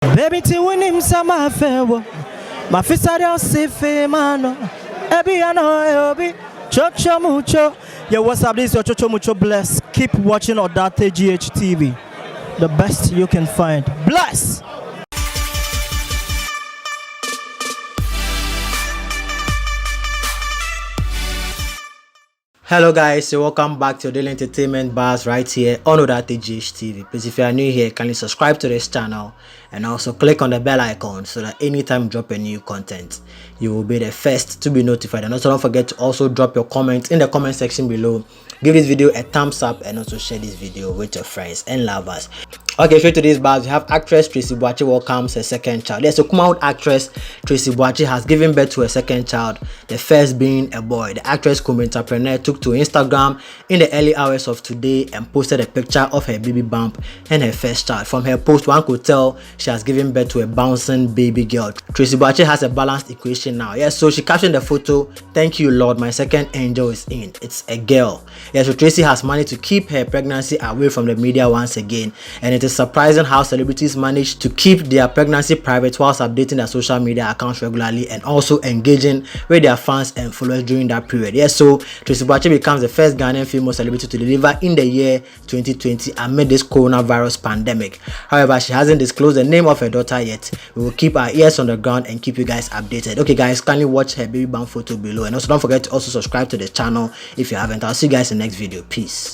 Baby, ti win him some affair. My face are all safe, mano. Ebi ano eobi. Chocho mucho. Yeah, what's up? This is your Chocho Mucho Bless. Keep watching Odate GH TV. The best you can find. Bless! Hello guys, so welcome back to Daily Entertainment Bars right here on Odate GH TV. Please, if you are new here, kindly subscribe to this channel and also click on the bell icon so that anytime you drop a new content, you will be the first to be notified. And also don't forget to also drop your comments in the comment section below. Give this video a thumbs up and also share this video with your friends and lovers. Okay, straight to this bars, we have actress Tracey Boakye welcomes her second child. Yes, so kumawood actress Tracey Boakye has given birth to a second child, the first being a boy. The actress entrepreneur took to Instagram in the early hours of today and posted a picture of her baby bump and her first child. From her post, one could tell she has given birth to a bouncing baby girl. Tracey Boakye has a balanced equation now. Yes, so she captioned the photo, "Thank you, Lord, my second angel is in. It's a girl." Yes, so Tracey has managed to keep her pregnancy away from the media once again, and it is surprising how celebrities manage to keep their pregnancy private whilst updating their social media accounts regularly and also engaging with their fans and followers during that period. Yes, so Tracey Boakye becomes the first Ghanaian female celebrity to deliver in the year 2020 amid this coronavirus pandemic. However, she hasn't disclosed the name of her daughter yet. We will keep our ears on the ground and keep you guys updated. Okay guys, kindly watch her baby bump photo below, and also don't forget to also subscribe to the channel if you haven't. I'll see you guys in the next video. Peace.